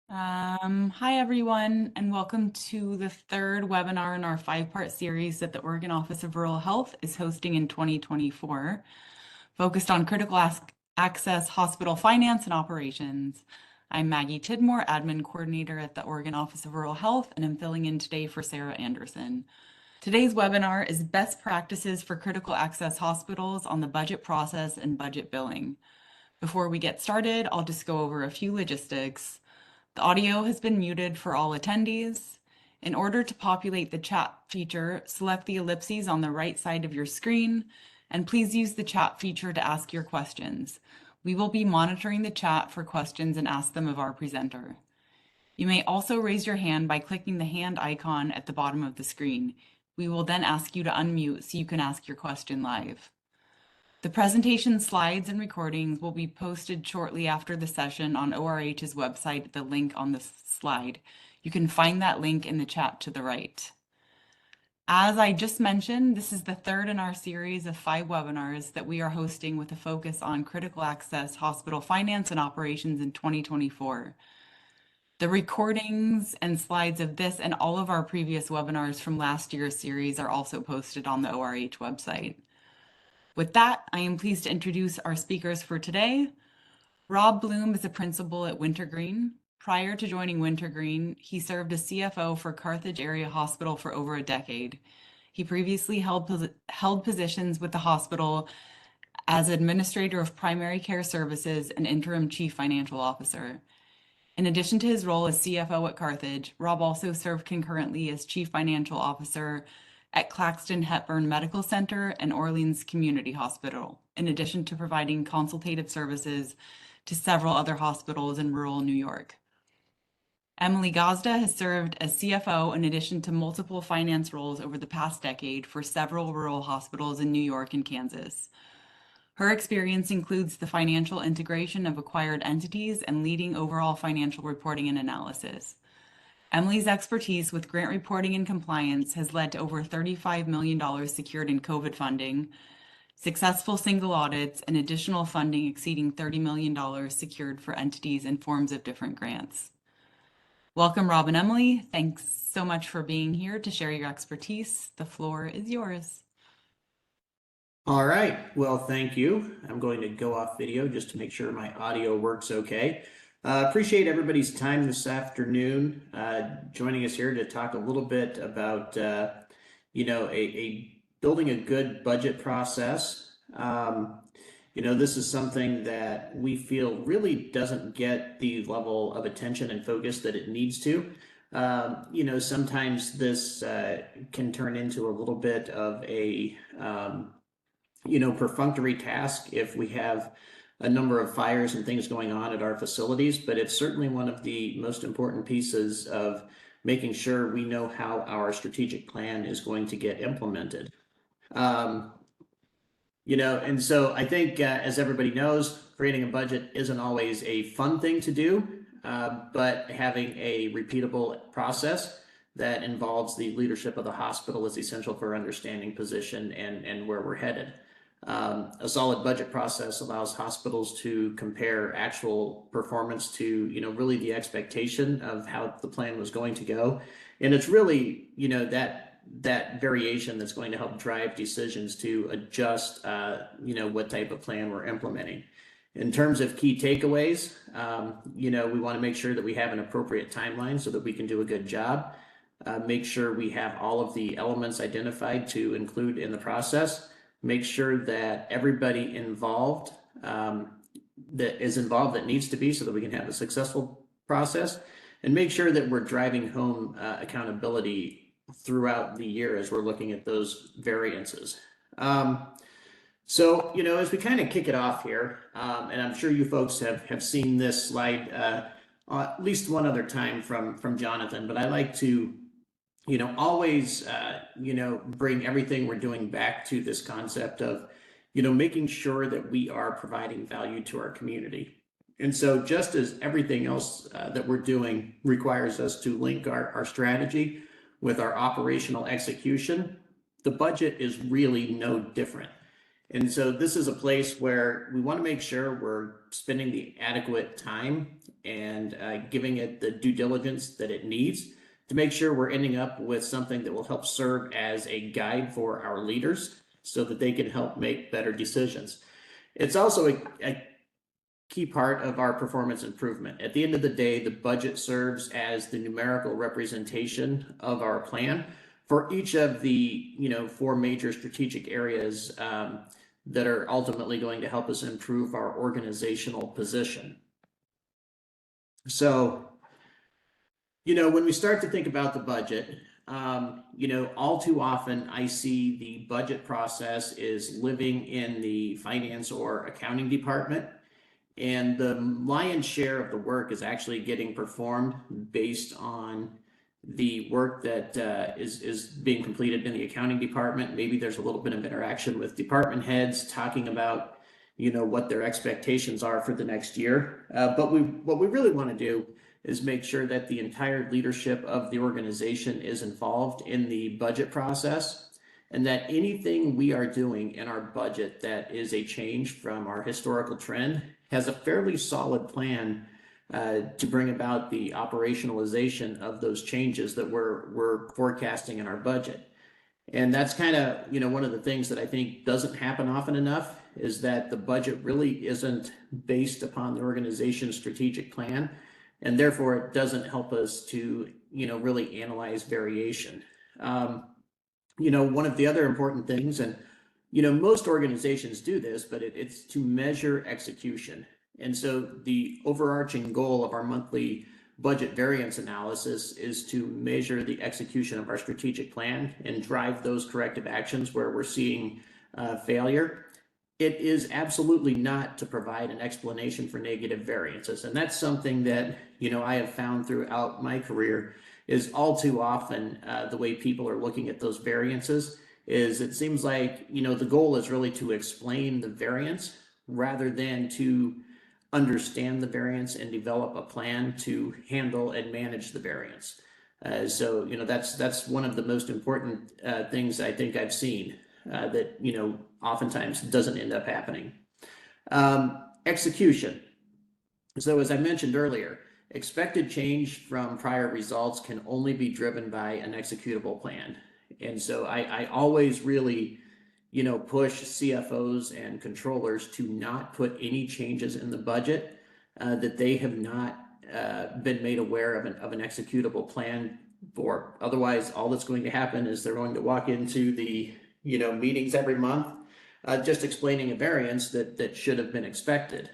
Hi everyone, and welcome to the third webinar in our five-part series that the Oregon Office of Rural Health is hosting in 2024, focused on critical access hospital finance and operations. I'm Maggie Tidmore, Admin Coordinator at the Oregon Office of Rural Health, and I'm filling in today for Sarah Anderson. Today's webinar is Best Practices for Critical Access Hospitals on the Budget Process and Budget Billing. Before we get started, I'll just go over a few logistics. The audio has been muted for all attendees. In order to populate the chat feature, select the ellipses on the right side of your screen, and please use the chat feature to ask your questions. We will be monitoring the chat for questions and ask them of our presenter. You may also raise your hand by clicking the hand icon at the bottom of the screen. We will then ask you to unmute so you can ask your question live. The presentation slides and recordings will be posted shortly after the session on ORH's website at the link on this slide. You can find that link in the chat to the right. As I just mentioned, this is the third in our series of 5 webinars that we are hosting with a focus on critical access hospital finance and operations in 2024. The recordings and slides of this and all of our previous webinars from last year's series are also posted on the ORH website. With that, I am pleased to introduce our speakers for today. Rob Bloom is a principal at Wintergreen. Prior to joining Wintergreen, he served as CFO for Carthage Area Hospital for over a decade. He previously held positions with the hospital as Administrator of Primary Care Services and Interim Chief Financial Officer. In addition to his role as CFO at Carthage, Rob also served concurrently as Chief Financial Officer at Claxton Hepburn Medical Center and Orleans Community Hospital, in addition to providing consultative services to several other hospitals in rural New York. Emily Gazda has served as CFO in addition to multiple finance roles over the past decade for several rural hospitals in New York and Kansas. Her experience includes the financial integration of acquired entities and leading overall financial reporting and analysis. Emily's expertise with grant reporting and compliance has led to over $35 million secured in COVID funding, successful single audits, and additional funding exceeding $30 million secured for entities in forms of different grants. Welcome, Rob and Emily. Thanks so much for being here to share your expertise. The floor is yours. All right, well, thank you. I'm going to go off video just to make sure my audio works okay. Appreciate everybody's time this afternoon, joining us here to talk a little bit about, building a good budget process. This is something that we feel really doesn't get the level of attention and focus that it needs to. Sometimes this can turn into a little bit of a perfunctory task if we have a number of fires and things going on at our facilities, but it's certainly one of the most important pieces of making sure we know how our strategic plan is going to get implemented. And so I think, as everybody knows, creating a budget isn't always a fun thing to do, but having a repeatable process that involves the leadership of the hospital is essential for understanding position and where we're headed. A solid budget process allows hospitals to compare actual performance to, really the expectation of how the plan was going to go. And it's really, that variation that's going to help drive decisions to adjust, what type of plan we're implementing. In terms of key takeaways, we want to make sure that we have an appropriate timeline so that we can do a good job. Make sure we have all of the elements identified to include in the process. Make sure that everybody involved that needs to be so that we can have a successful process, and make sure that we're driving home accountability throughout the year as we're looking at those variances. So, as we kind of kick it off here, and I'm sure you folks have seen this slide at least one other time from Jonathan, but I like to always, bring everything we're doing back to this concept of, making sure that we are providing value to our community. And so just as everything else that we're doing requires us to link our strategy with our operational execution, the budget is really no different. And so this is a place where we want to make sure we're spending the adequate time and giving it the due diligence that it needs to make sure we're ending up with something that will help serve as a guide for our leaders so that they can help make better decisions. It's also a key part of our performance improvement. At the end of the day, the budget serves as the numerical representation of our plan for each of the 4 major strategic areas that are ultimately going to help us improve our organizational position. So, when we start to think about the budget, all too often I see the budget process is living in the finance or accounting department. And the lion's share of the work is actually getting performed based on the work that is being completed in the accounting department. Maybe there's a little bit of interaction with department heads talking about, what their expectations are for the next year. But what we really want to do is make sure that the entire leadership of the organization is involved in the budget process, and that anything we are doing in our budget that is a change from our historical trend has a fairly solid plan to bring about the operationalization of those changes that we're forecasting in our budget. And that's kind of, one of the things that I think doesn't happen often enough is that the budget really isn't based upon the organization's strategic plan, and therefore it doesn't help us to, really analyze variation. One of the other important things, and most organizations do this, but it's to measure execution. And so the overarching goal of our monthly budget variance analysis is to measure the execution of our strategic plan and drive those corrective actions where we're seeing failure. It is absolutely not to provide an explanation for negative variances. And that's something that, I have found throughout my career is all too often the way people are looking at those variances is it seems like, the goal is really to explain the variance rather than to understand the variance and develop a plan to handle and manage the variance. So, that's one of the most important things I think I've seen that, oftentimes doesn't end up happening. Execution. So as I mentioned earlier, expected change from prior results can only be driven by an executable plan. And so I always really, push CFOs and controllers to not put any changes in the budget that they have not been made aware of an executable plan for. Otherwise, all that's going to happen is they're going to walk into the, meetings every month just explaining a variance that should have been expected.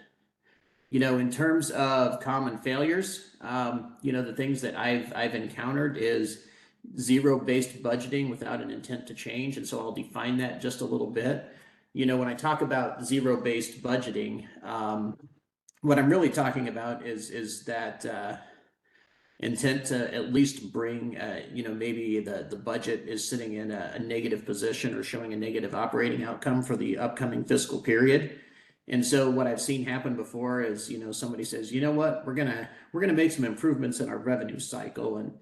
In terms of common failures, the things that I've encountered is zero-based budgeting without an intent to change. And so I'll define that just a little bit. When I talk about zero-based budgeting, what I'm really talking about is that intent to at least bring, maybe the budget is sitting in a negative position or showing a negative operating outcome for the upcoming fiscal period. And so what I've seen happen before is, somebody says, what, we're gonna make some improvements in our revenue cycle, and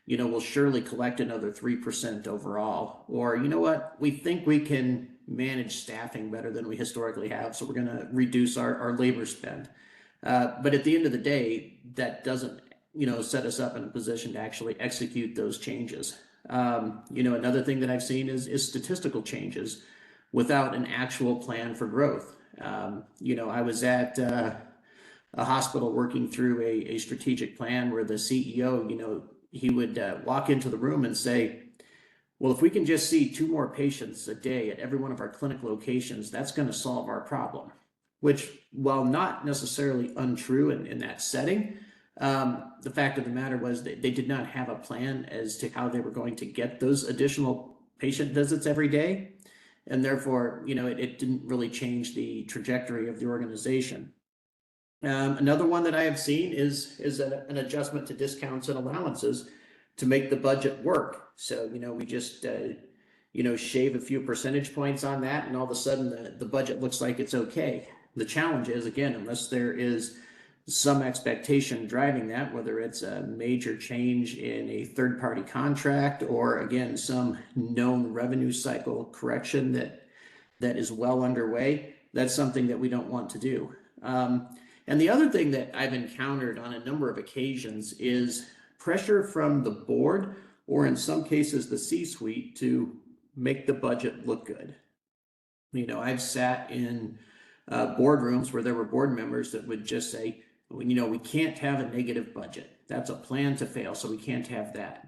we'll surely collect another 3% overall. Or what, we think we can manage staffing better than we historically have, so we're gonna reduce our labor spend. But at the end of the day, that doesn't set us up in a position to actually execute those changes. Another thing that I've seen is statistical changes without an actual plan for growth. I was at a hospital working through a strategic plan where the CEO, he would walk into the room and say, well, if we can just see 2 more patients a day at every one of our clinic locations, that's going to solve our problem. Which, while not necessarily untrue in that setting, the fact of the matter was that they did not have a plan as to how they were going to get those additional patient visits every day. And therefore, it didn't really change the trajectory of the organization. Another one that I have seen is an adjustment to discounts and allowances to make the budget work. So, we just, shave a few percentage points on that, and all of a sudden the budget looks like it's okay. The challenge is, again, unless there is some expectation driving that, whether it's a major change in a third-party contract or, again, some known revenue cycle correction that that is well underway, that's something that we don't want to do. And the other thing that I've encountered on a number of occasions is pressure from the board, or in some cases, the C-suite, to make the budget look good. I've sat in boardrooms where there were board members that would just say, we can't have a negative budget. That's a plan to fail, so we can't have that.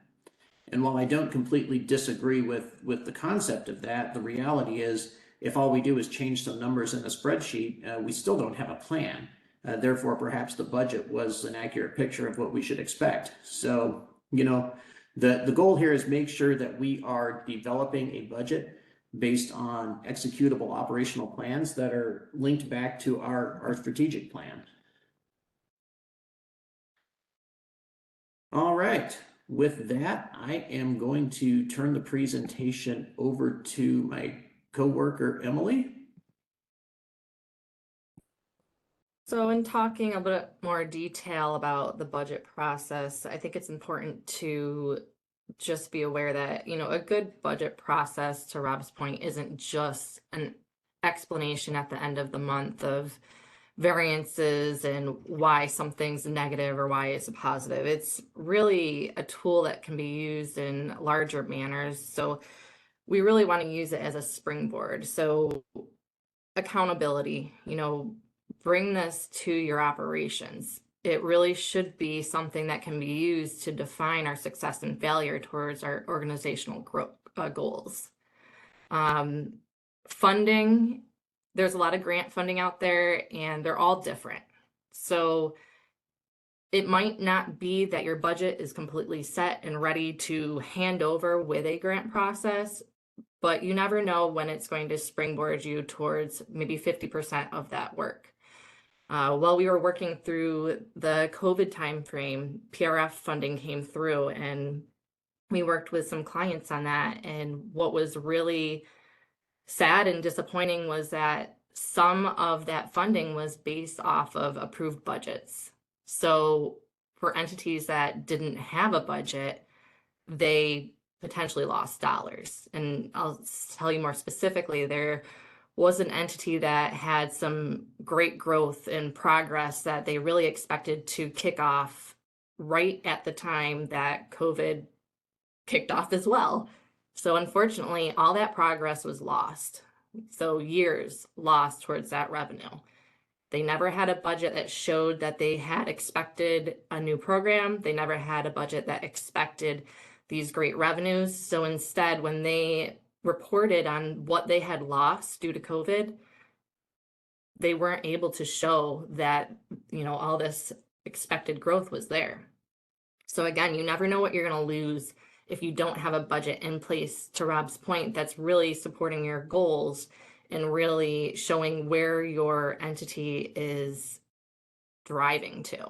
And while I don't completely disagree with the concept of that, the reality is if all we do is change some numbers in a spreadsheet, we still don't have a plan. Therefore, perhaps the budget was an accurate picture of what we should expect. So, the goal here is make sure that we are developing a budget based on executable operational plans that are linked back to our strategic plan. All right. With that, I am going to turn the presentation over to my coworker, Emily. So in talking a bit more detail about the budget process, I think it's important to just be aware that, a good budget process, to Rob's point, isn't just an explanation at the end of the month of variances and why something's negative or why it's a positive. It's really a tool that can be used in larger manners. So we really want to use it as a springboard. So accountability, bring this to your operations. It really should be something that can be used to define our success and failure towards our organizational goals. Funding, there's a lot of grant funding out there and they're all different. So it might not be that your budget is completely set and ready to hand over with a grant process, but you never know when it's going to springboard you towards maybe 50% of that work. While we were working through the COVID timeframe, PRF funding came through and we worked with some clients on that. And what was really sad and disappointing was that some of that funding was based off of approved budgets. So for entities that didn't have a budget, they potentially lost dollars. And I'll tell you more specifically, there was an entity that had some great growth and progress that they really expected to kick off right at the time that COVID kicked off as well. So unfortunately, all that progress was lost. So years lost towards that revenue. They never had a budget that showed that they had expected a new program. They never had a budget that expected these great revenues. So instead, when they reported on what they had lost due to COVID, they weren't able to show that, all this expected growth was there. So again, you never know what you're going to lose if you don't have a budget in place, to Rob's point, that's really supporting your goals and really showing where your entity is driving to.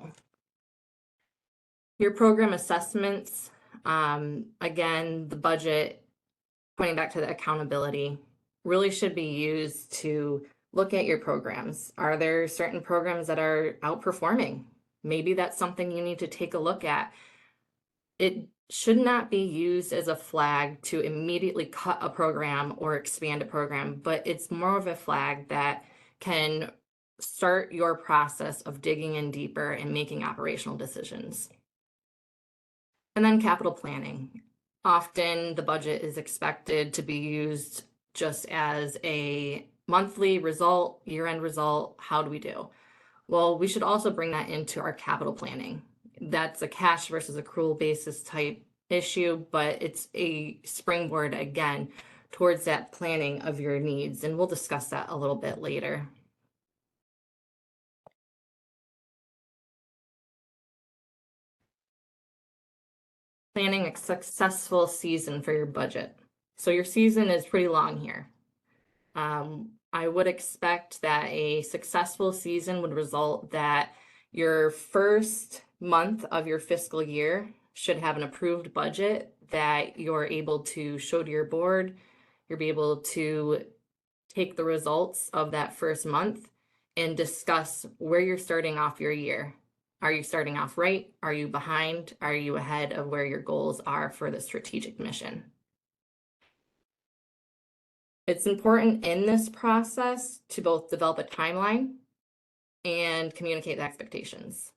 Your program assessments, again, the budget, pointing back to the accountability, really should be used to look at your programs. Are there certain programs that are outperforming? Maybe that's something you need to take a look at. It should not be used as a flag to immediately cut a program or expand a program, but it's more of a flag that can start your process of digging in deeper and making operational decisions. And then capital planning. Often the budget is expected to be used just as a monthly result, year-end result. How do we do? Well, we should also bring that into our capital planning. That's a cash versus accrual basis type issue, but it's a springboard again towards that planning of your needs. And we'll discuss that a little bit later. Planning a successful season for your budget. So your season is pretty long here. I would expect that a successful season would result that your first month of your fiscal year should have an approved budget that you're able to show to your board. You'll be able to take the results of that first month and discuss where you're starting off your year. Are you starting off right? Are you behind? Are you ahead of where your goals are for the strategic mission? It's important in this process to both develop a timeline and communicate the expectations.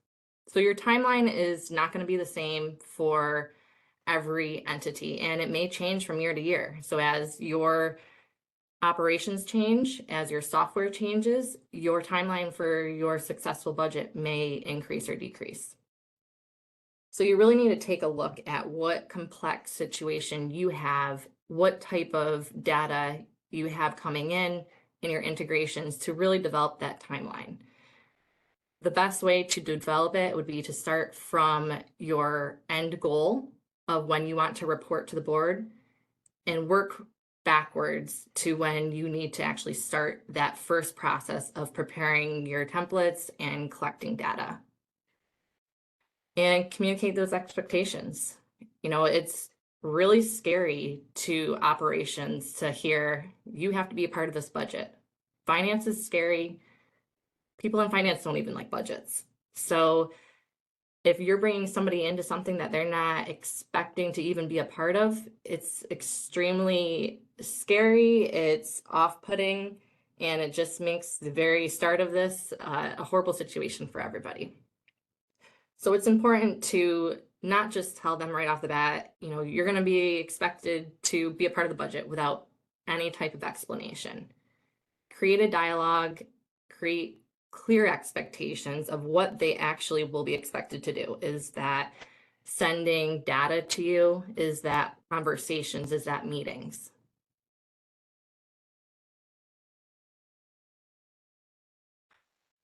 So your timeline is not going to be the same for every entity, and it may change from year to year. So as your operations change, as your software changes, your timeline for your successful budget may increase or decrease. So you really need to take a look at what complex situation you have, what type of data you have coming in your integrations to really develop that timeline. The best way to develop it would be to start from your end goal of when you want to report to the board and work backwards to when you need to actually start that first process of preparing your templates and collecting data. And communicate those expectations. You know, it's really scary to operations to hear you have to be a part of this budget. Finance is scary. People in finance don't even like budgets. So if you're bringing somebody into something that they're not expecting to even be a part of, it's extremely scary, it's off-putting, and it just makes the very start of this a horrible situation for everybody. So it's important to not just tell them right off the bat, you know, you're going to be expected to be a part of the budget without any type of explanation. Create a dialogue, create clear expectations of what they actually will be expected to do. Is that sending data to you? Is that conversations? Is that meetings?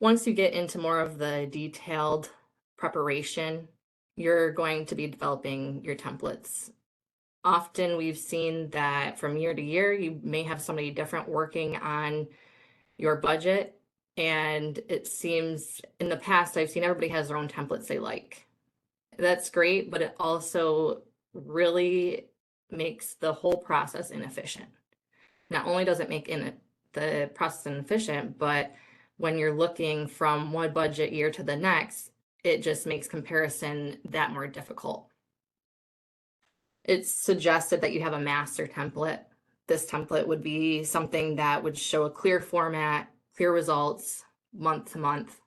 Once you get into more of the detailed preparation, you're going to be developing your templates. Often we've seen that from year to year, you may have somebody different working on your budget. And it seems in the past, I've seen everybody has their own templates they like. That's great, but it also really makes the whole process inefficient. Not only does it make the process inefficient, but when you're looking from one budget year to the next, it just makes comparison that more difficult. It's suggested that you have a master template. This template would be something that would show a clear format, clear results, month to month,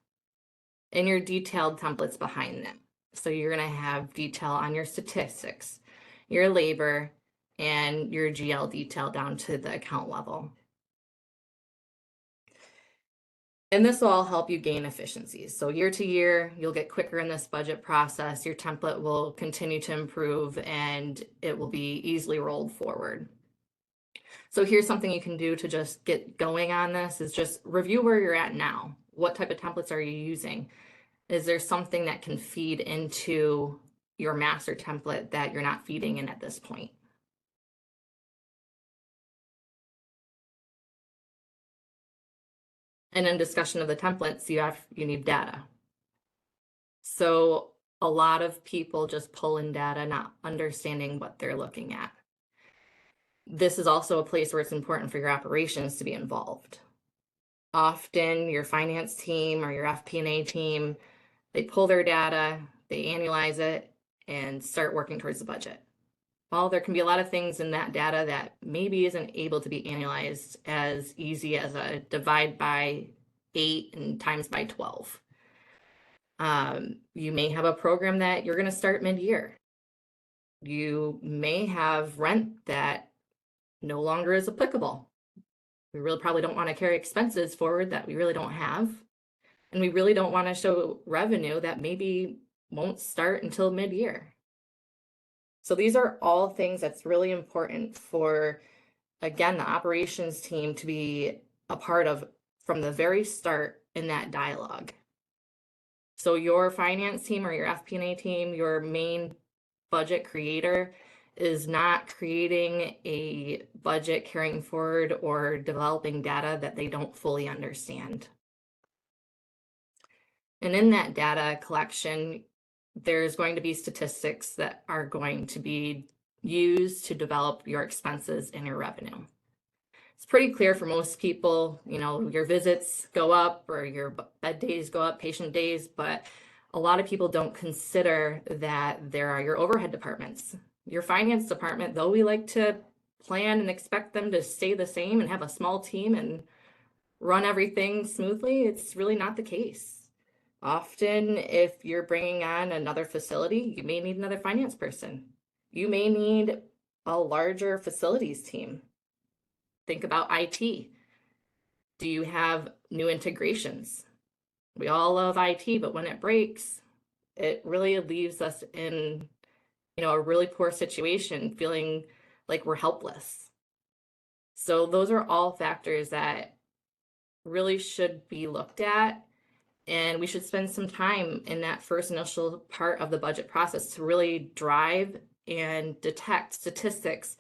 and your detailed templates behind them. So you're going to have detail on your statistics, your labor, and your GL detail down to the account level. And this will all help you gain efficiencies. So year to year, you'll get quicker in this budget process. Your template will continue to improve and it will be easily rolled forward. So here's something you can do to just get going on this is just review where you're at now. What type of templates are you using? Is there something that can feed into your master template that you're not feeding in at this point? And in discussion of the templates, you need data. So a lot of people just pull in data, not understanding what they're looking at. This is also a place where it's important for your operations to be involved. Often your finance team or your FP&A team, they pull their data, they annualize it, and start working towards the budget. Well, there can be a lot of things in that data that maybe isn't able to be analyzed as easy as a divide by 8 and times by 12. You may have a program that you're going to start mid-year. You may have rent that no longer is applicable. We really probably don't want to carry expenses forward that we really don't have. And we really don't want to show revenue that maybe won't start until mid-year. So these are all things that's really important for, again, the operations team to be a part of from the very start in that dialogue. So your finance team or your FP&A team, your main budget creator, is not creating a budget carrying forward or developing data that they don't fully understand. And in that data collection, there's going to be statistics that are going to be used to develop your expenses and your revenue. It's pretty clear for most people, you know, your visits go up or your bed days go up, patient days, but a lot of people don't consider that there are your overhead departments. Your finance department, though we like to plan and expect them to stay the same and have a small team and run everything smoothly. It's really not the case. Often, if you're bringing on another facility, you may need another finance person. You may need a larger facilities team. Think about IT. Do you have new integrations? We all love IT, but when it breaks, it really leaves us in, a really poor situation, feeling like we're helpless. So those are all factors that really should be looked at, and we should spend some time in that first initial part of the budget process to really drive and detect statistics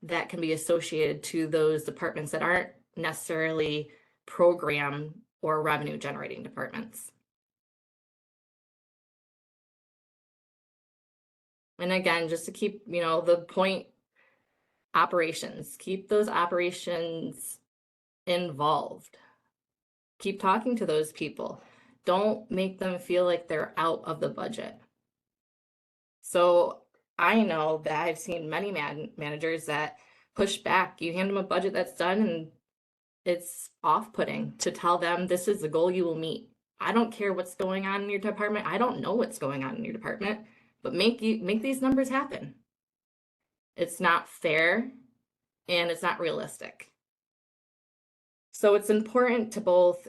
that can be associated to those departments that aren't necessarily program or revenue generating departments. And again, just to keep, the point, operations, keep those operations involved. Keep talking to those people. Don't make them feel like they're out of the budget. So I know that I've seen many managers that push back. You hand them a budget that's done and it's off-putting to tell them this is the goal you will meet. I don't care what's going on in your department. I don't know what's going on in your department, but make these numbers happen. It's not fair and it's not realistic. So it's important to both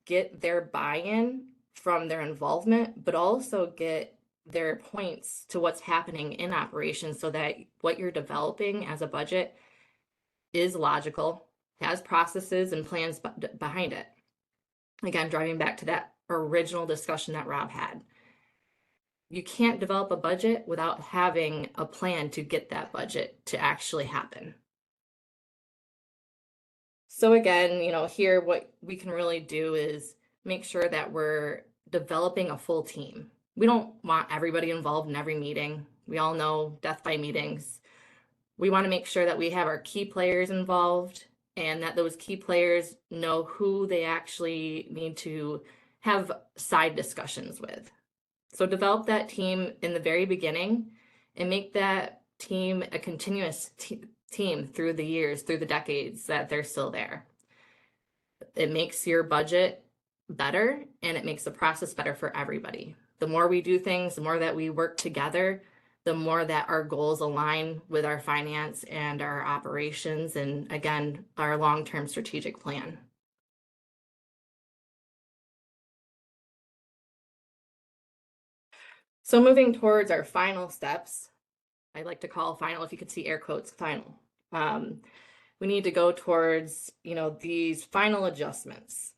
get their buy-in from their involvement, but also get their points to what's happening in operations so that what you're developing as a budget is logical, has processes and plans behind it. Again, driving back to that original discussion that Rob had. You can't develop a budget without having a plan to get that budget to actually happen. So again, here what we can really do is make sure that we're developing a full team. We don't want everybody involved in every meeting. We all know death by meetings. We want to make sure that we have our key players involved and that those key players know who they actually need to have side discussions with. So develop that team in the very beginning and make that team a continuous team through the years, through the decades that they're still there. It makes your budget better and it makes the process better for everybody. The more we do things, the more that we work together, the more that our goals align with our finance and our operations and, again, our long-term strategic plan. So moving towards our final steps, I like to call final, if you could see air quotes, final. We need to go towards, these final adjustments.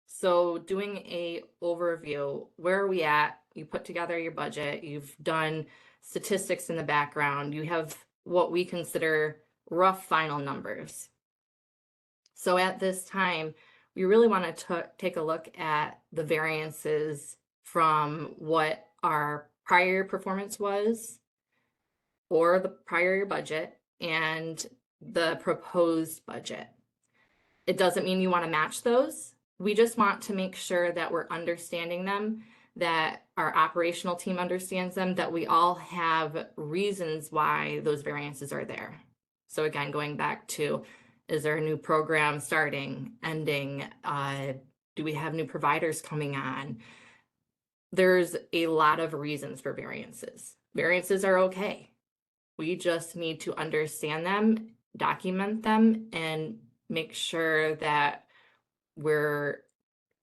So doing a overview, where are we at? You put together your budget, you've done statistics in the background, you have what we consider rough final numbers. So at this time, we really want to take a look at the variances from what our prior performance was or the prior year budget and the proposed budget. It doesn't mean you want to match those. We just want to make sure that we're understanding them, that our operational team understands them, that we all have reasons why those variances are there. So again, going back to, is there a new program starting, ending? Do we have new providers coming on? There's a lot of reasons for variances. Variances are okay. We just need to understand them, document them, and make sure that we're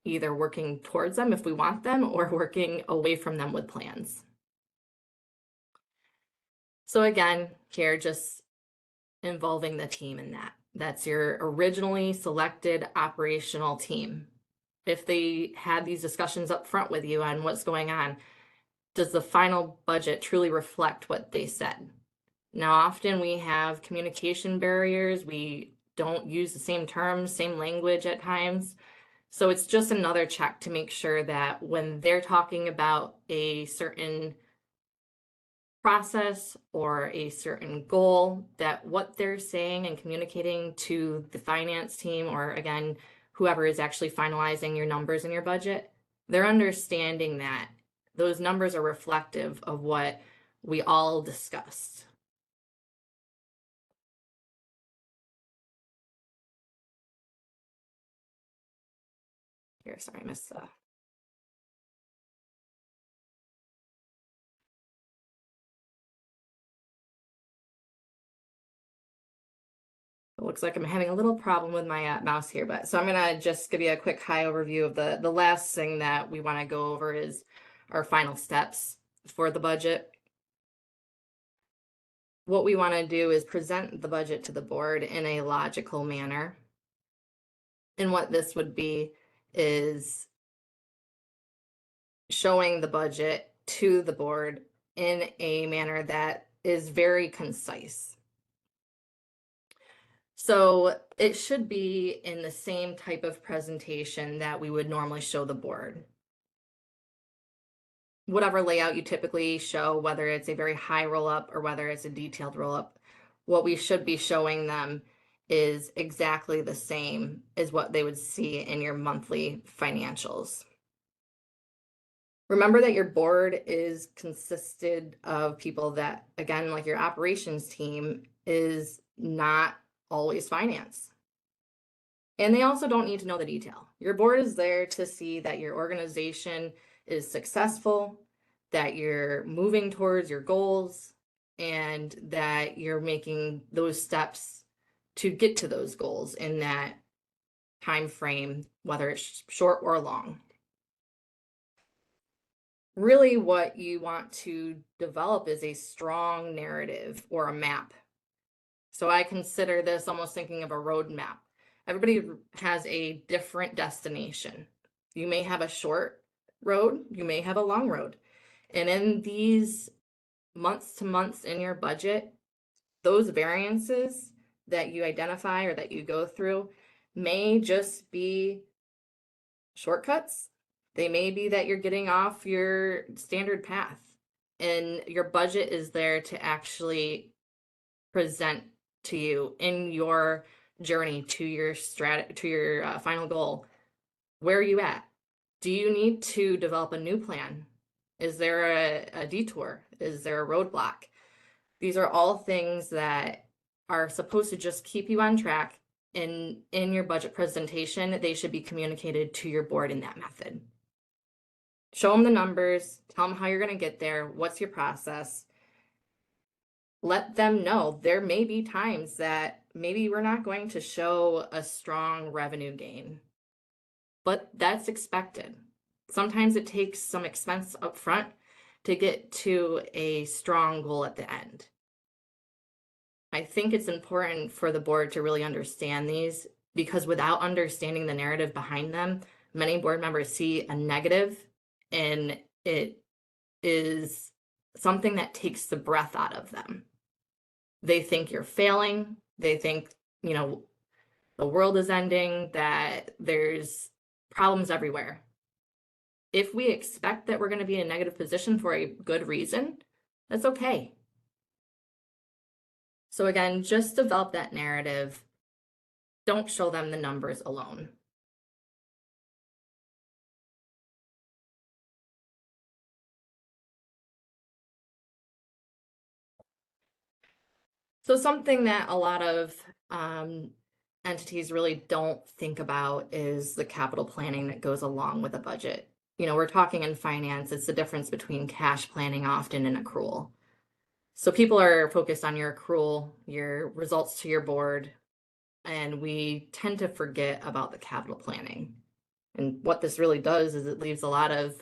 either working towards them if we want them or working away from them with plans. So again, here, just involving the team in that. That's your originally selected operational team. If they had these discussions up front with you on what's going on, does the final budget truly reflect what they said? Now, often we have communication barriers. We don't use the same terms, same language at times. So it's just another check to make sure that when they're talking about a certain process or a certain goal, that what they're saying and communicating to the finance team, or again, whoever is actually finalizing your numbers in your budget, they're understanding that those numbers are reflective of what we all discussed. Here, sorry, I missed the. It looks like I'm having a little problem with my mouse here, but so I'm gonna just give you a quick high overview of the last thing that we want to go over is our final steps for the budget. What we want to do is present the budget to the board in a logical manner. And what this would be is showing the budget to the board in a manner that is very concise. So it should be in the same type of presentation that we would normally show the board. Whatever layout you typically show, whether it's a very high roll up or whether it's a detailed roll up, what we should be showing them is exactly the same as what they would see in your monthly financials. Remember that your board is consisted of people that, again, like your operations team is not always finance. And they also don't need to know the detail. Your board is there to see that your organization is successful, that you're moving towards your goals, and that you're making those steps to get to those goals in that time frame, whether it's short or long. Really, what you want to develop is a strong narrative or a map. So I consider this almost thinking of a road map. Everybody has a different destination. You may have a short road, you may have a long road. And in these months to months in your budget, those variances that you identify or that you go through may just be shortcuts. They may be that you're getting off your standard path, and your budget is there to actually present to you in your journey to your final goal. Where are you at? Do you need to develop a new plan? Is there a detour? Is there a roadblock? These are all things that are supposed to just keep you on track. In your budget presentation, they should be communicated to your board in that method. Show them the numbers, tell them how you're going to get there, what's your process. Let them know there may be times that maybe we're not going to show a strong revenue gain, but that's expected. Sometimes it takes some expense up front to get to a strong goal at the end. I think it's important for the board to really understand these, because without understanding the narrative behind them, many board members see a negative, and it is something that takes the breath out of them. They think you're failing. They think, the world is ending, that there's problems everywhere. If we expect that we're going to be in a negative position for a good reason, that's okay. So again, just develop that narrative. Don't show them the numbers alone. So something that a lot of entities really don't think about is the capital planning that goes along with a budget. We're talking in finance, it's the difference between cash planning often and accrual. So people are focused on your accrual, your results to your board, and we tend to forget about the capital planning. And what this really does is it leaves a lot of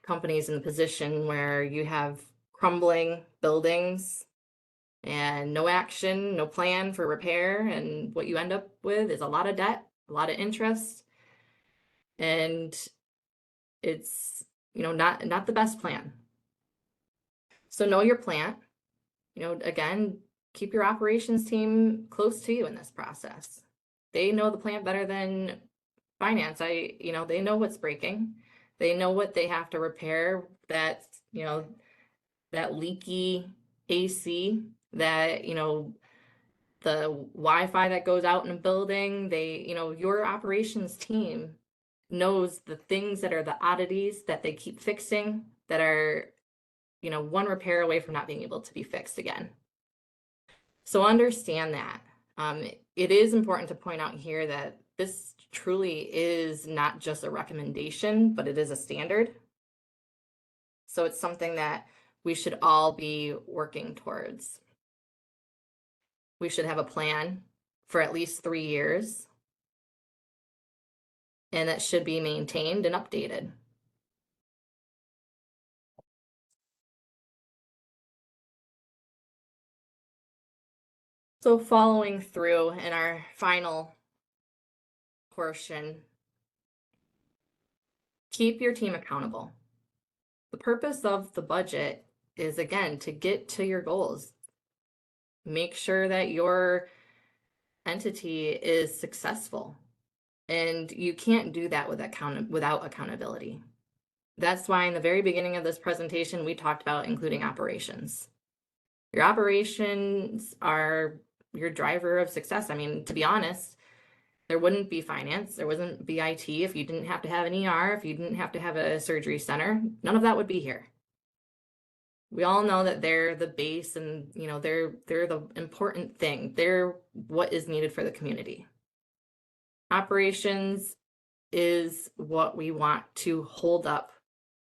companies in the position where you have crumbling buildings and no action, no plan for repair. And what you end up with is a lot of debt, a lot of interest. And it's, not the best plan. So know your plant. Again, keep your operations team close to you in this process. They know the plant better than finance. They know what's breaking. They know what they have to repair. That, that leaky AC, that, the Wi-Fi that goes out in a building. Your operations team knows the things that are the oddities that they keep fixing, that are, one repair away from not being able to be fixed again. So understand that. It is important to point out here that this truly is not just a recommendation, but it is a standard. So it's something that we should all be working towards. We should have a plan for at least 3 years, and that should be maintained and updated. So following through in our final portion, keep your team accountable. The purpose of the budget is, again, to get to your goals. Make sure that your entity is successful. And you can't do that without accountability. That's why in the very beginning of this presentation, we talked about including operations. Your operations are your driver of success. I mean, to be honest, there wouldn't be finance, there wouldn't be IT if you didn't have to have an ER, if you didn't have to have a surgery center. None of that would be here. We all know that they're the base, and they're the important thing. They're what is needed for the community. Operations is what we want to hold up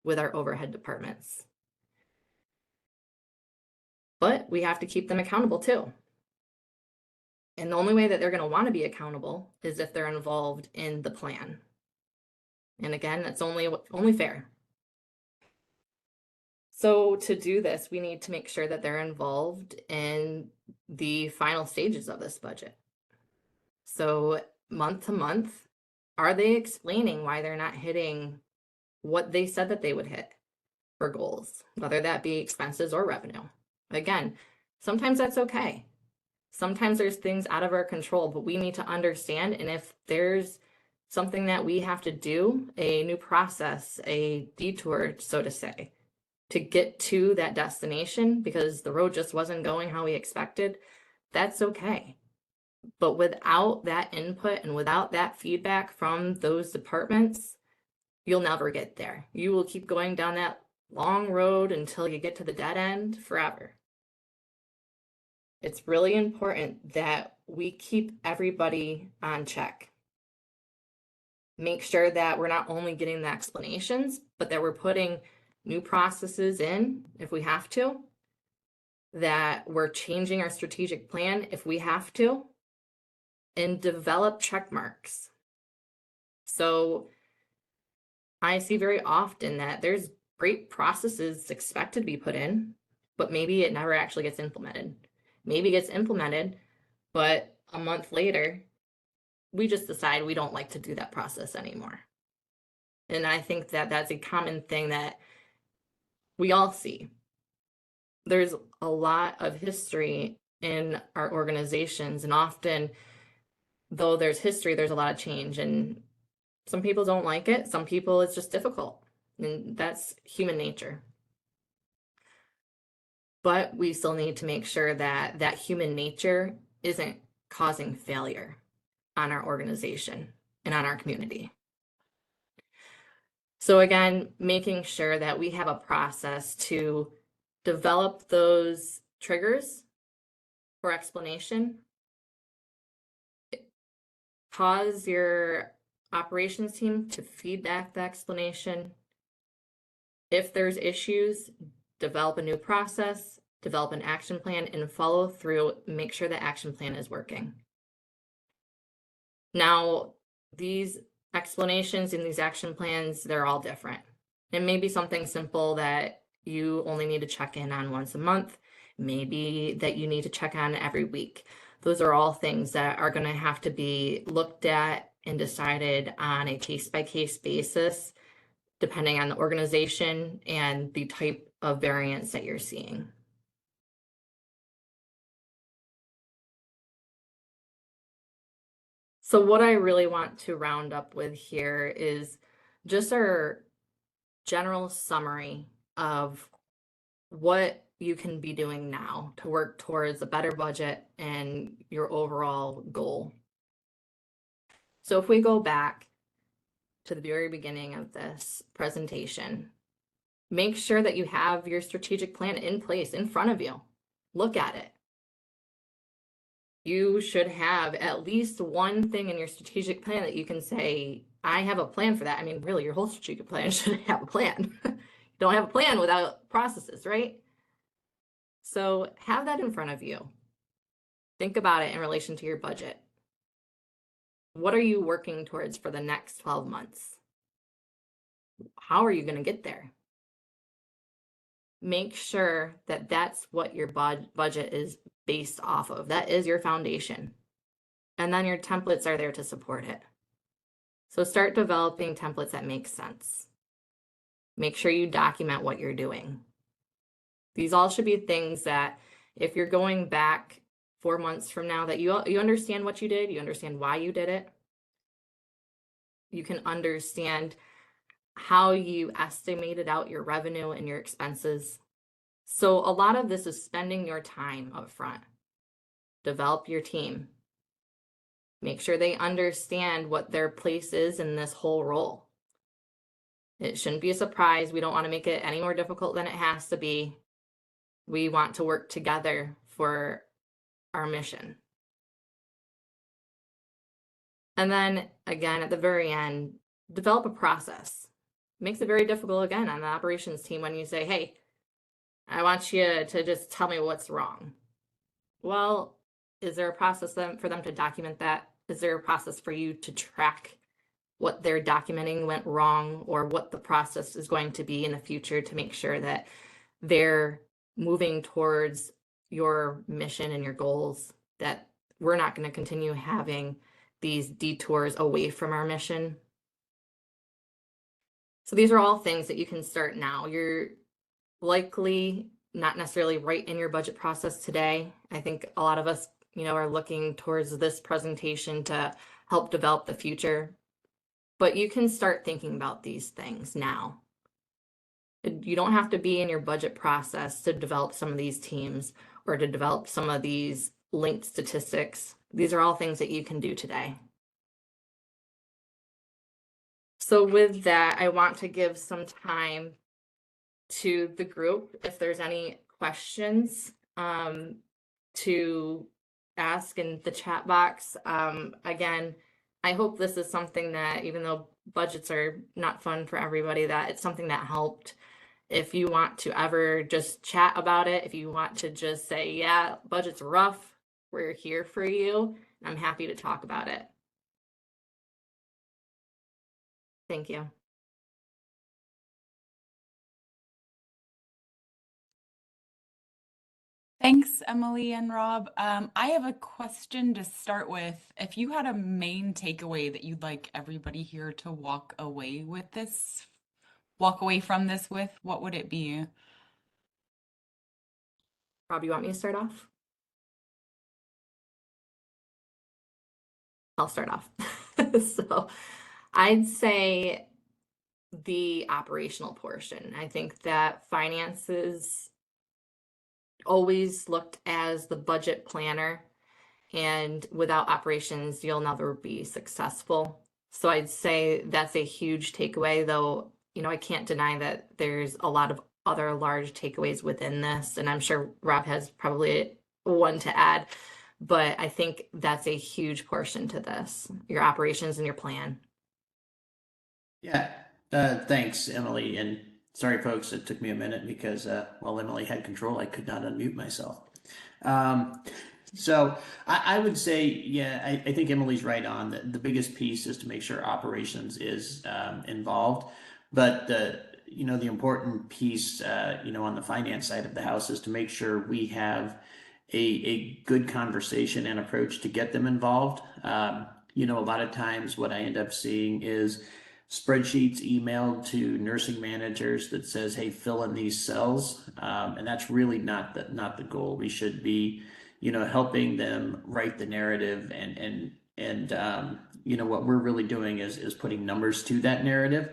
with our overhead departments. But we have to keep them accountable too. And the only way that they're going to want to be accountable is if they're involved in the plan. And again, that's only fair. So to do this, we need to make sure that they're involved in the final stages of this budget. So month to month, are they explaining why they're not hitting what they said that they would hit for goals, whether that be expenses or revenue? Again, sometimes that's okay. Sometimes there's things out of our control, but we need to understand. And if there's something that we have to do, a new process, a detour, so to say, to get to that destination because the road just wasn't going how we expected, that's okay. But without that input and without that feedback from those departments, you'll never get there. You will keep going down that long road until you get to the dead end forever. It's really important that we keep everybody on check. Make sure that we're not only getting the explanations, but that we're putting new processes in if we have to, that we're changing our strategic plan if we have to, and develop check marks. So I see very often that there's great processes expected to be put in, but maybe it never actually gets implemented. Maybe it gets implemented, but a month later, we just decide we don't like to do that process anymore. And I think that that's a common thing that we all see. There's a lot of history in our organizations, and often, though there's history, there's a lot of change, and some people don't like it. Some people, it's just difficult, and that's human nature. But we still need to make sure that that human nature isn't causing failure on our organization and on our community. So again, making sure that we have a process to develop those triggers for explanation. Cause your operations team to feedback the explanation. If there's issues, develop a new process, develop an action plan, and follow through, make sure the action plan is working. Now, these explanations and these action plans, they're all different. It may be something simple that you only need to check in on once a month, maybe that you need to check on every week. Those are all things that are going to have to be looked at and decided on a case-by-case basis, depending on the organization and the type of variance that you're seeing. So what I really want to round up with here is just our general summary of what you can be doing now to work towards a better budget and your overall goal. So if we go back to the very beginning of this presentation, make sure that you have your strategic plan in place in front of you. Look at it. you should have at least one thing in your strategic plan that you can say, I have a plan for that. I mean, really, your whole strategic plan should have a plan. You don't have a plan without processes, right? So have that in front of you. Think about it in relation to your budget. What are you working towards for the next 12 months? How are you going to get there? Make sure that that's what your budget is based off of. That is your foundation. And then your templates are there to support it. So start developing templates that make sense. Make sure you document what you're doing. These all should be things that if you're going back 4 months from now, that you understand what you did, you understand why you did it. You can understand how you estimated out your revenue and your expenses. So a lot of this is spending your time up front. Develop your team. Make sure they understand what their place is in this whole role. It shouldn't be a surprise. We don't want to make it any more difficult than it has to be. We want to work together for our mission. And then again, at the very end, develop a process. Makes it very difficult again on the operations team when you say, hey, I want you to just tell me what's wrong. Well, is there a process for them to document that? Is there a process for you to track what they're documenting went wrong, or what the process is going to be in the future to make sure that they're moving towards your mission and your goals, that we're not going to continue having these detours away from our mission? So these are all things that you can start now. You're likely not necessarily right in your budget process today. I think a lot of us, are looking towards this presentation to help develop the future. But you can start thinking about these things now. You don't have to be in your budget process to develop some of these teams or to develop some of these linked statistics. These are all things that you can do today. So with that, I want to give some time to the group if there's any questions to ask in the chat box. Again, I hope this is something that, even though budgets are not fun for everybody, that it's something that helped. If you want to ever just chat about it, if you want to just say, yeah, budget's rough, we're here for you, I'm happy to talk about it. Thank you. Thanks, Emily and Rob. I have a question to start with. If you had a main takeaway that you'd like everybody here to walk away from this with, what would it be? Rob, you want me to start off? I'll start off. So I'd say the operational portion. I think that finances always looked as the budget planner, and without operations, you'll never be successful. So I'd say that's a huge takeaway, though, I can't deny that there's a lot of other large takeaways within this, and I'm sure Rob has probably one to add, but I think that's a huge portion to this, your operations and your plan. Yeah, thanks, Emily. And sorry, folks, it took me a minute because while Emily had control, I could not unmute myself. So I would say, yeah, I think Emily's right on. The biggest piece is to make sure operations is involved. But the important piece, on the finance side of the house is to make sure we have a good conversation and approach to get them involved. A lot of times what I end up seeing is spreadsheets emailed to nursing managers that says, hey, fill in these cells. And that's really not the goal. We should be, helping them write the narrative, and what we're really doing is putting numbers to that narrative.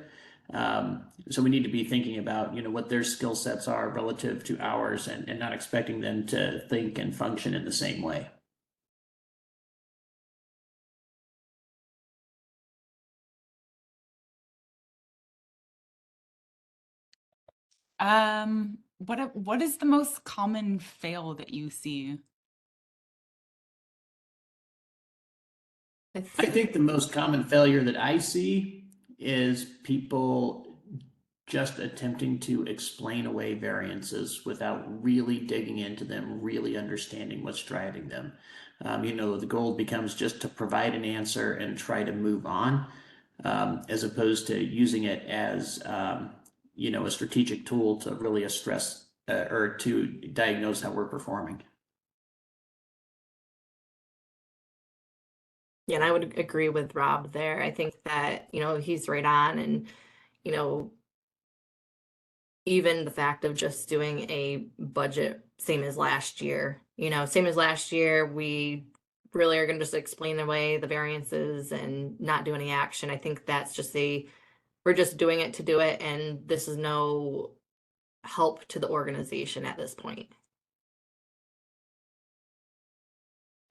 So we need to be thinking about, what their skill sets are relative to ours, and not expecting them to think and function in the same way. What is the most common fail that you see? I think the most common failure that I see is people just attempting to explain away variances without really digging into them, really understanding what's driving them. The goal becomes just to provide an answer and try to move on, as opposed to using it as, a strategic tool to really stress or to diagnose how we're performing. Yeah, and I would agree with Rob there. I think that, he's right on. And, you know, even the fact of just doing a budget, same as last year, we really are going to just explain away the variances and not do any action. I think that's just we're just doing it to do it. And this is no help to the organization at this point.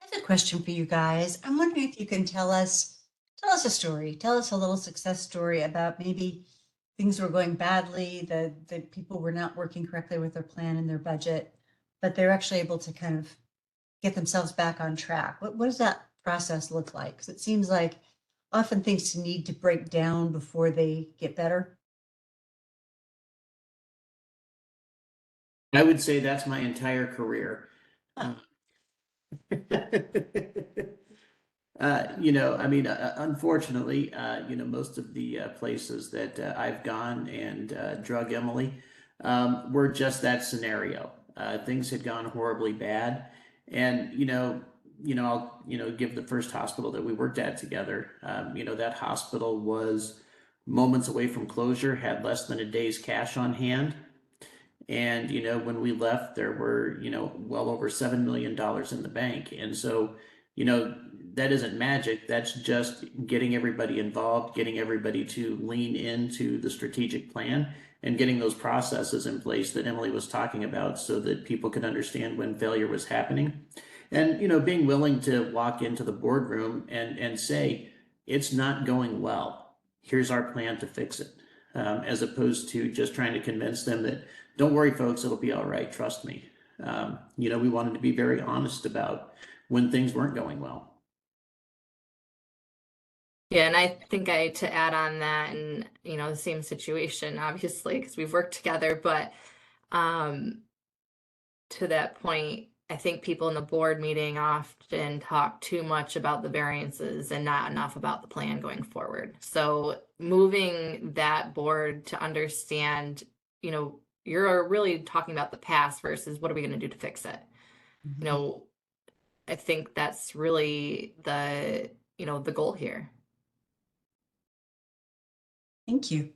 I have a question for you guys. I'm wondering if you can tell us a story. Tell us a little success story about maybe things were going badly, the people were not working correctly with their plan and their budget, but they're actually able to kind of get themselves back on track. What does that process look like? Because it seems like often things need to break down before they get better. I would say that's my entire career. Unfortunately, most of the places that I've gone and drug Emily were just that scenario. Things had gone horribly bad, and I'll give the first hospital that we worked at together. That hospital was moments away from closure, had less than a day's cash on hand. And, when we left, there were, well over $7 million in the bank. And so, that isn't magic. That's just getting everybody involved, getting everybody to lean into the strategic plan and getting those processes in place that Emily was talking about so that people could understand when failure was happening. And, being willing to walk into the boardroom and say, it's not going well. Here's our plan to fix it. As opposed to just trying to convince them that, don't worry, folks, it'll be all right. Trust me. We wanted to be very honest about when things weren't going well. Yeah, and I think to add on that, and the same situation, obviously, because we've worked together, but to that point, I think people in the board meeting often talk too much about the variances and not enough about the plan going forward. So moving that board to understand, you're really talking about the past versus what are we going to do to fix it. I think that's really the goal here. Thank you.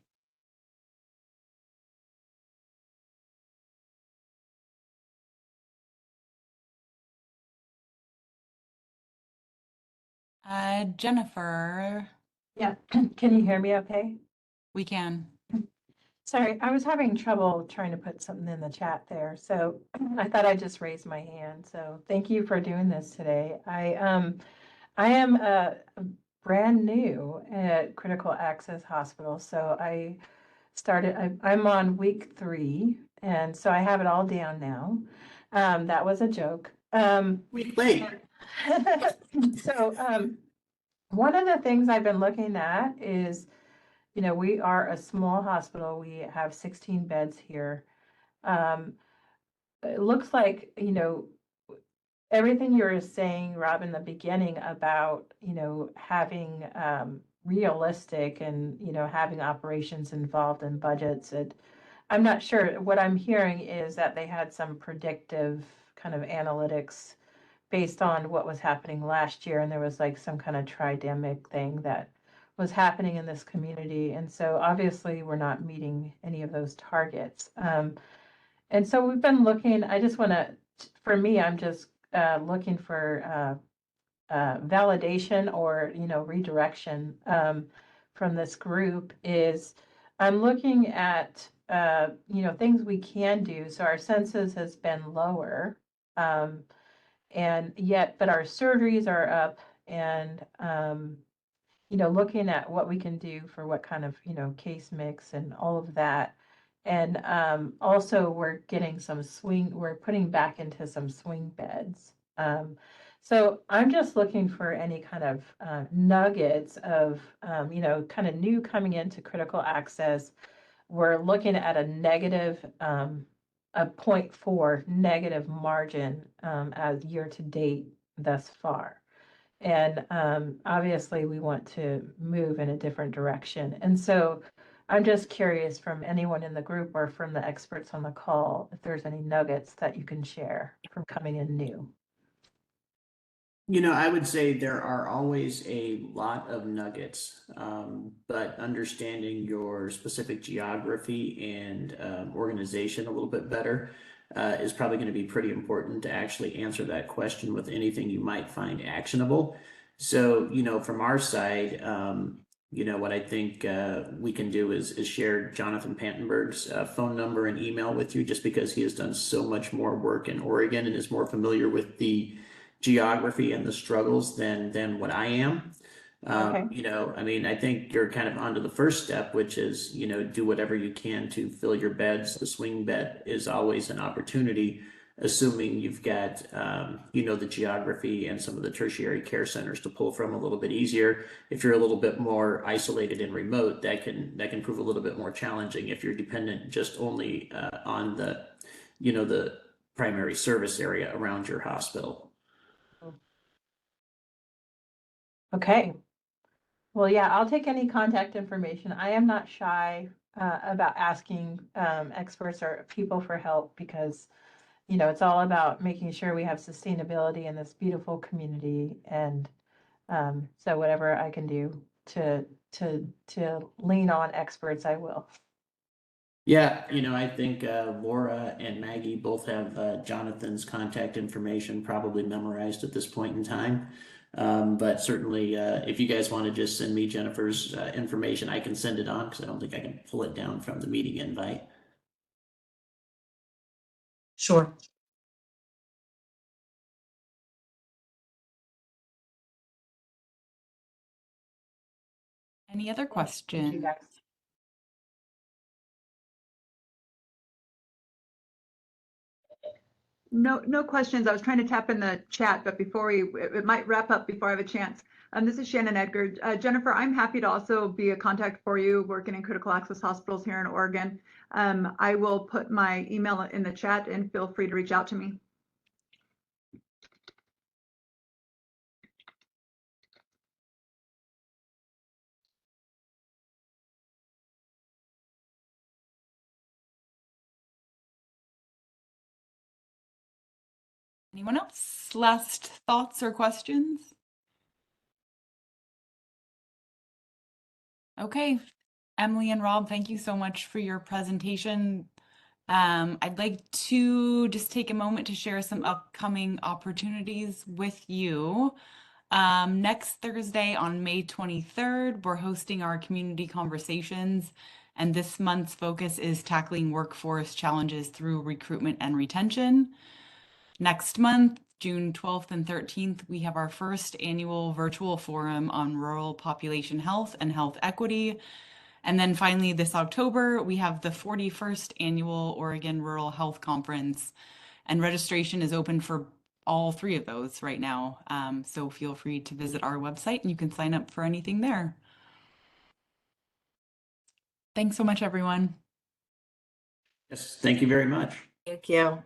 Jennifer, Yeah, can you hear me okay? we can. Sorry, I was having trouble trying to put something in the chat there, so I thought I'd just raise my hand. So thank you for doing this today. I am brand new at Critical Access Hospital, so I'm on week 3, and so I have it all down now. That was a joke. Week late. So one of the things I've been looking at is, we are a small hospital. We have 16 beds here. It looks like, everything you were saying, Rob, in the beginning about, having realistic and, having operations involved in budgets. I'm not sure. What I'm hearing is that they had some predictive kind of analytics based on what was happening last year, and there was like some kind of tridemic thing that was happening in this community. And so obviously we're not meeting any of those targets. And so we've been looking, for me, I'm just looking for validation or, redirection from this group is I'm looking at, things we can do. So our census has been lower. But our surgeries are up, and looking at what we can do for what kind of case mix and all of that. And also we're putting back into some swing beds. So I'm just looking for any kind of nuggets of, kind of new coming into critical access. We're looking at a negative, a 0.4 negative margin as year to date thus far. And obviously, we want to move in a different direction. And so I'm just curious from anyone in the group or from the experts on the call, if there's any nuggets that you can share from coming in new. I would say there are always a lot of nuggets, but understanding your specific geography and organization a little bit better is probably going to be pretty important to actually answer that question with anything you might find actionable. So, from our side, what I think we can do is share Jonathan Pantenberg's phone number and email with you, just because he has done so much more work in Oregon and is more familiar with the geography and the struggles than what I am. Okay. I think you're kind of onto the first step, which is, do whatever you can to fill your beds. The swing bed is always an opportunity, assuming you've got, the geography and some of the tertiary care centers to pull from a little bit easier. If you're a little bit more isolated and remote, that can prove a little bit more challenging if you're dependent just only on the primary service area around your hospital. Okay. Well, yeah, I'll take any contact information. I am not shy about asking experts or people for help because, it's all about making sure we have sustainability in this beautiful community. And so whatever I can do to lean on experts, I will. Yeah, I think Laura and Maggie both have Jonathan's contact information probably memorized at this point in time. But certainly, if you guys want to just send me Jennifer's information, I can send it on because I don't think I can pull it down from the meeting invite. Sure. Any other Thank you questions? guys. No questions. I was trying to tap in the chat, but before it might wrap up before I have a chance. This is Shannon Edgar. Jennifer, I'm happy to also be a contact for you working in critical access hospitals here in Oregon. I will put my email in the chat and feel free to reach out to me. Anyone else? Last thoughts or questions? Okay, Emily and Rob, thank you so much for your presentation. I'd like to just take a moment to share some upcoming opportunities with you. Next Thursday on May 23rd, we're hosting our community conversations, and this month's focus is tackling workforce challenges through recruitment and retention. Next month, June 12th and 13th, we have our first annual virtual forum on rural population health and health equity. And then finally, this October, we have the 41st annual Oregon Rural Health Conference, and registration is open for all three of those right now. So feel free to visit our website and you can sign up for anything there. Thanks so much, everyone. Yes, thank you very much. Thank you.